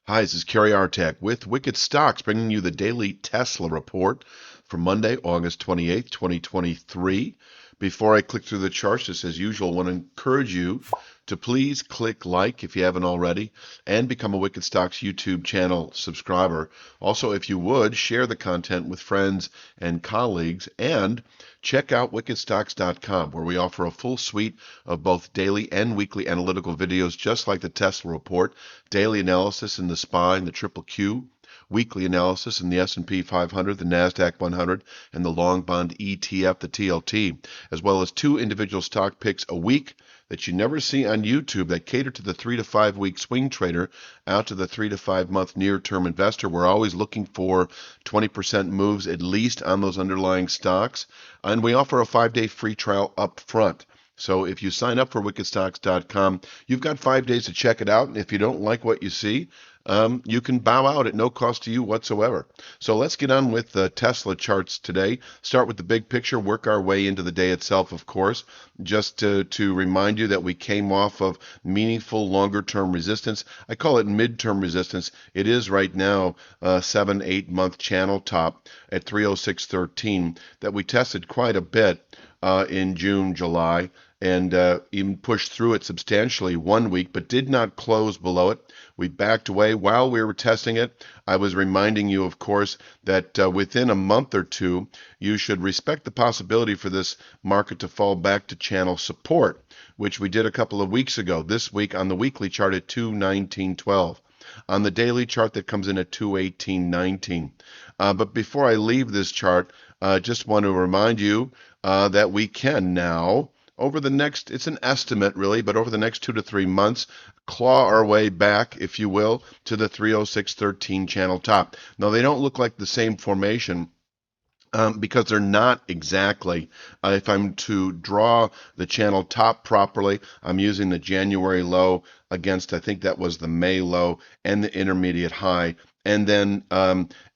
Hi, this is Kerry Artak with Wicked Stocks, bringing you the daily Tesla report for Monday, August 28th, 2023. Before I click through the charts, just as usual, I want to encourage you to please click like if you haven't already and become a Wicked Stocks YouTube channel subscriber. Also, if you would, share the content with friends and colleagues and check out wickedstocks.com, where we offer a full suite of both daily and weekly analytical videos just like the Tesla report, daily analysis in the SPY, the triple Q, weekly analysis in the S&P 500, the NASDAQ 100, and the long bond ETF, the TLT, as well as two individual stock picks a week that you never see on YouTube that cater to the 3 to 5 week swing trader out to the 3 to 5 month near term investor. We're always looking for 20% moves at least on those underlying stocks, and we offer a 5-day free trial up front. So if you sign up for wickedstocks.com, you've got 5 days to check it out. And if you don't like what you see, you can bow out at no cost to you whatsoever. So let's get on with the Tesla charts today. Start with the big picture, work our way into the day itself, of course. Just to remind you that we came off of meaningful longer-term resistance. I call it mid-term resistance. It is right now a 7-8 month channel top at 306.13 that we tested quite a bit in June, July, and even pushed through it substantially 1 week, but did not close below it. We backed away while we were testing it. I was reminding you, of course, that within a month or two, you should respect the possibility for this market to fall back to channel support, which we did a couple of weeks ago. This week on the weekly chart at 219.12. On the daily chart, that comes in at 218.19. But before I leave this chart, I just want to remind you that we can now, over the next, it's an estimate really, but over the next 2 to 3 months, claw our way back, if you will, to the 306.13 channel top. Now, they don't look like the same formation, because they're not exactly. If I'm to draw the channel top properly, I'm using the January low against, I think that was the May low, and the intermediate high. And then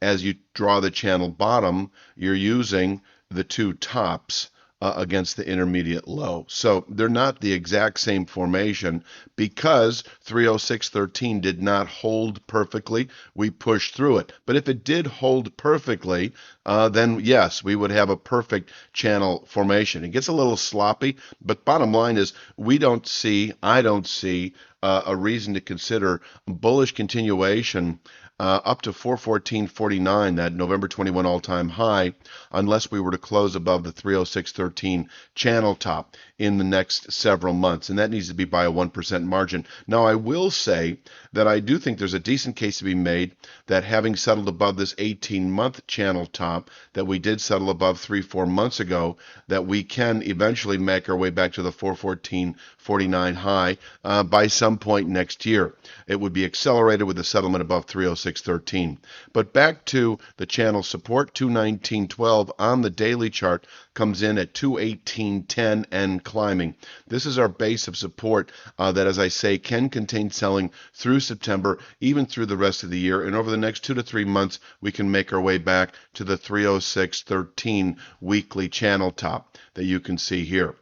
as you draw the channel bottom, you're using the two tops against the intermediate low. So they're not the exact same formation because 306.13 did not hold perfectly. We pushed through it. But if it did hold perfectly, then yes, we would have a perfect channel formation. It gets a little sloppy, but bottom line is I don't see a reason to consider bullish continuation up to 414.49, that November 21 all-time high, unless we were to close above the 306.13 channel top in the next several months, and that needs to be by a 1% margin. Now, I will say that I do think there's a decent case to be made that having settled above this 18-month channel top that we did settle above 3-4 months ago, that we can eventually make our way back to the 414.49 high by some point next year. It would be accelerated with the settlement above 306.13. But back to the channel support, 219.12 on the daily chart comes in at 218.10 and climbing. This is our base of support that, as I say, can contain selling through September, even through the rest of the year. And over the next 2 to 3 months, we can make our way back to the 306.13 weekly channel top that you can see here.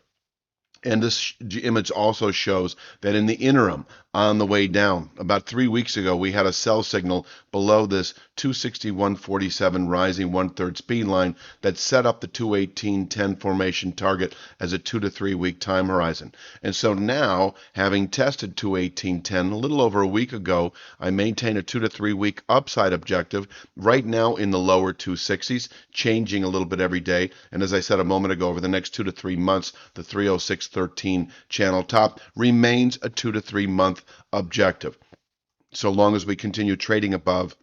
And this image also shows that in the interim, on the way down, about 3 weeks ago, we had a sell signal below this 261.47 rising 1/3 speed line that set up the 218.10 formation target as a 2 to 3 week time horizon. And so now, having tested 218.10 a little over a week ago, I maintain a 2 to 3 week upside objective right now in the lower 260s, changing a little bit every day. And as I said a moment ago, over the next 2 to 3 months, the 306.13 channel top remains a 2 to 3 month objective, so long as we continue trading above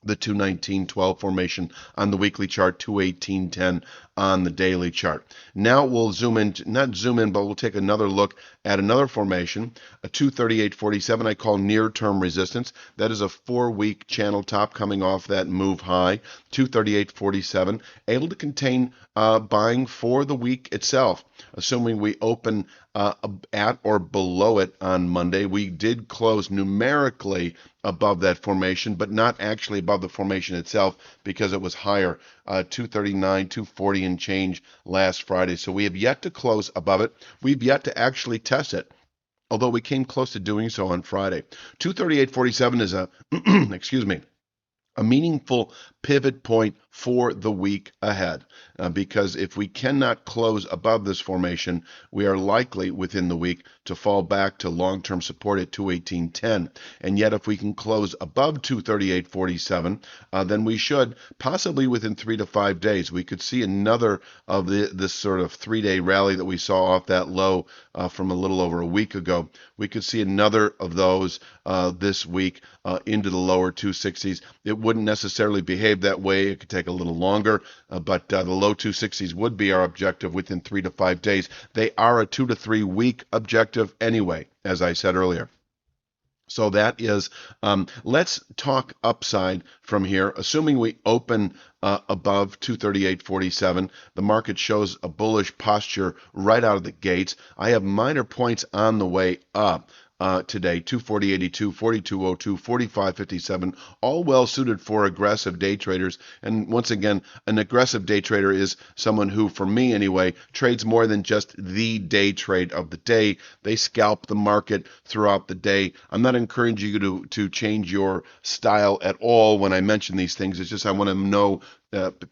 the 219.12 formation on the weekly chart, 218.10 on the daily chart. Now we'll zoom in, not zoom in, but we'll take another look at another formation, a 238.47 I call near-term resistance. That is a 4-week channel top coming off that move high, 238.47, able to contain buying for the week itself, assuming we open at or below it on Monday. We did close numerically above that formation, but not actually above the formation itself because it was higher, 239, 240 and change last Friday. So we have yet to close above it. We've yet to actually test it. although we came close to doing so on Friday. 238.47 is a, excuse me, a meaningful pivot point for the week ahead. Because if we cannot close above this formation, we are likely within the week to fall back to long-term support at 218.10. And yet, if we can close above 238.47, then we should, possibly within 3 to 5 days, we could see another of this sort of 3-day rally that we saw off that low from a little over a week ago. We could see another of those this week into the lower 260s. It wouldn't necessarily behave that way. It could take a little longer, but the low 260s would be our objective within 3 to 5 days. They are a 2 to 3 week objective anyway, as I said earlier. So that is, let's talk upside from here. Assuming we open above 238.47, the market shows a bullish posture right out of the gates. I have minor points on the way up. Today, 240.82, 42.02, 45.57, all well suited for aggressive day traders. And once again, an aggressive day trader is someone who, for me anyway, trades more than just the day trade of the day. They scalp the market throughout the day. I'm not encouraging you to change your style at all when I mention these things. It's just I want to know.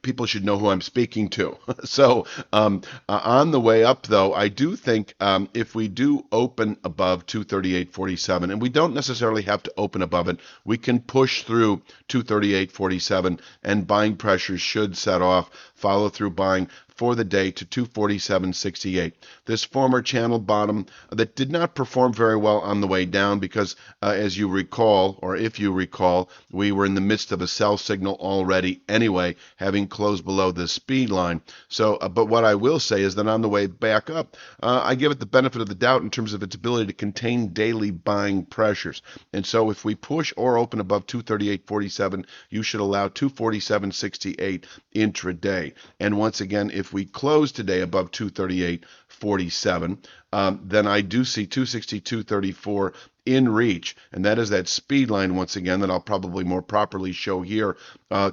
People should know who I'm speaking to. So on the way up, though, I do think if we do open above 238.47, and we don't necessarily have to open above it, we can push through 238.47, and buying pressures should set off, follow through buying for the day to 247.68. This former channel bottom that did not perform very well on the way down because, as you recall, or if you recall, we were in the midst of a sell signal already anyway, having closed below the speed line. So, but what I will say is that on the way back up, I give it the benefit of the doubt in terms of its ability to contain daily buying pressures. And so if we push or open above 238.47, you should allow 247.68 intraday. And once again, if we close today above 238.47, then I do see 262.34 in reach, and that is that speed line once again that I'll probably more properly show here,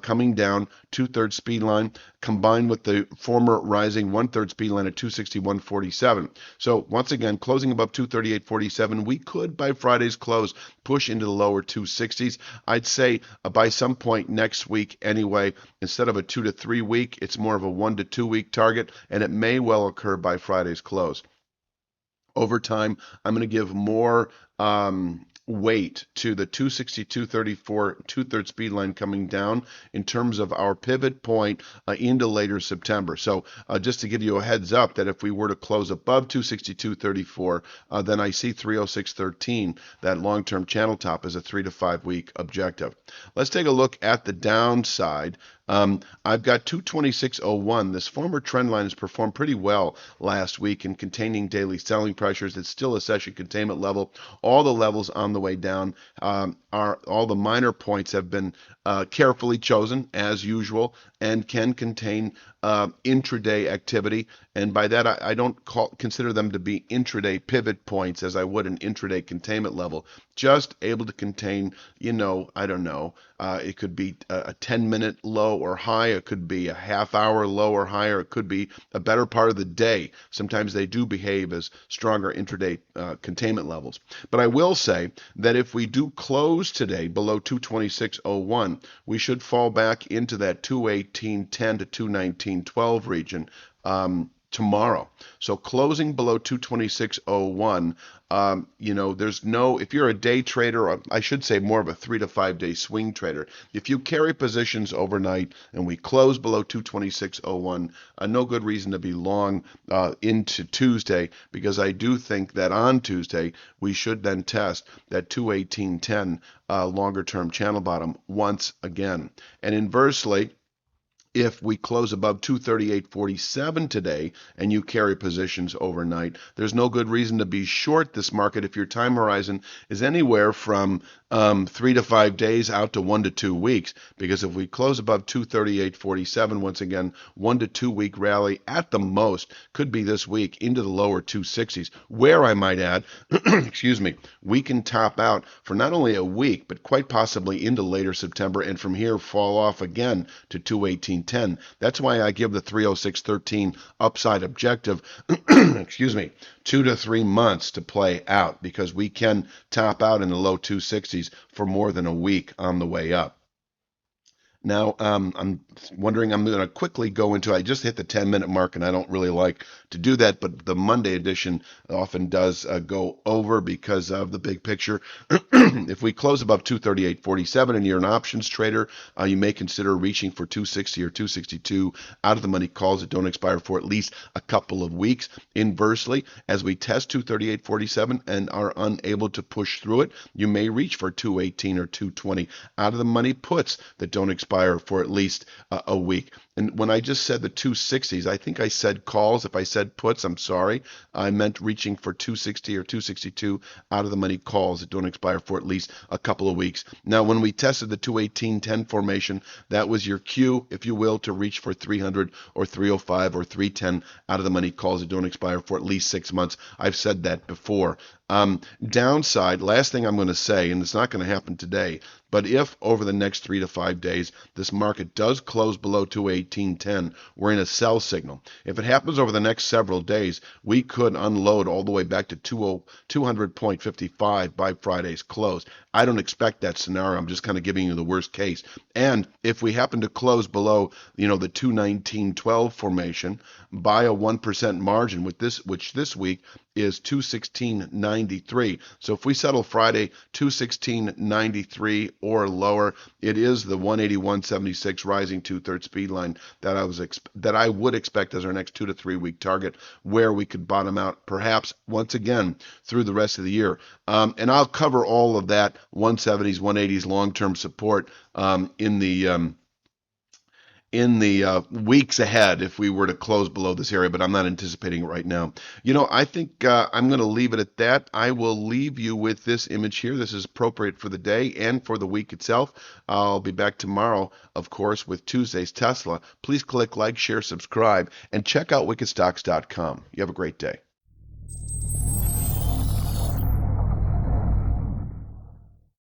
coming down 2/3 speed line combined with the former rising 1/3 speed line at 261.47. So once again, closing above 238.47, we could by Friday's close push into the lower 260s. I'd say by some point next week anyway, instead of a 2 to 3 week, it's more of a 1 to 2 week target, and it may well occur by Friday's close. Over time, I'm going to give more weight to the 262.34 2/3 speed line coming down in terms of our pivot point into later September. So just to give you a heads up that if we were to close above 262.34, then I see 306.13, that long-term channel top, as a 3 to 5 week objective. Let's take a look at the downside. I've got 226.01. This former trend line has performed pretty well last week in containing daily selling pressures. It's still a session containment level. All the levels on the way down are all the minor points have been carefully chosen as usual and can contain intraday activity. And by that, I don't consider them to be intraday pivot points as I would an intraday containment level. Just able to contain, I don't know, it could be a 10-minute low or high. It could be a half-hour low or higher. It could be a better part of the day. Sometimes they do behave as stronger intraday containment levels. But I will say that if we do close today below 226.01, we should fall back into that 218.10 to 219.12 region tomorrow. So closing below 226.01, there's no, if you're a day trader, or I should say more of a 3 to 5 day swing trader, if you carry positions overnight and we close below 226.01, no good reason to be long into Tuesday, because I do think that on Tuesday we should then test that 218.10 longer term channel bottom once again. And inversely, if we close above 238.47 today and you carry positions overnight, there's no good reason to be short this market if your time horizon is anywhere from 3 to 5 days out to 1 to 2 weeks. Because if we close above 238.47, once again, 1 to 2 week rally at the most could be this week into the lower 260s, where I might add, excuse me, we can top out for not only a week, but quite possibly into later September, and from here fall off again to 218.10. 218.10. That's why I give the 306.13 upside objective, excuse me, 2 to 3 months to play out, because we can top out in the low 260s for more than a week on the way up. Now, I'm wondering, I'm going to quickly go into, I just hit the 10-minute mark, and I don't really like to do that, but the Monday edition often does go over because of the big picture. If we close above 238.47 and you're an options trader, you may consider reaching for 260 or 262 out of the money calls that don't expire for at least a couple of weeks. Inversely, as we test 238.47 and are unable to push through it, you may reach for 218 or 220 out of the money puts that don't expire for at least a week. And when I just said the 260s, I think I said calls. If I said puts, I'm sorry. I meant reaching for 260 or 262 out of the money calls that don't expire for at least a couple of weeks. Now, when we tested the 218.10 formation, that was your cue, if you will, to reach for 300 or 305 or 310 out of the money calls that don't expire for at least 6 months. I've said that before. Downside, last thing I'm going to say, and it's not going to happen today, but if over the next 3 to 5 days this market does close below 218.10, we're in a sell signal. If it happens over the next several days, we could unload all the way back to 200.55 by Friday's close. I don't expect that scenario. I'm just kind of giving you the worst case. And if we happen to close below, the 219.12 formation by a 1% margin, with this, which this week is 216.93. So if we settle Friday 216.93 or lower, it is the 181.76 rising 2/3 speed line that I would expect as our next 2 to 3 week target, where we could bottom out perhaps once again through the rest of the year. And I'll cover all of that 170s, 180s long-term support in the weeks ahead if we were to close below this area, but I'm not anticipating it right now. I think I'm going to leave it at that. I will leave you with this image here. This is appropriate for the day and for the week itself. I'll be back tomorrow, of course, with Tuesday's Tesla. Please click like, share, subscribe, and check out wickedstocks.com. You have a great day.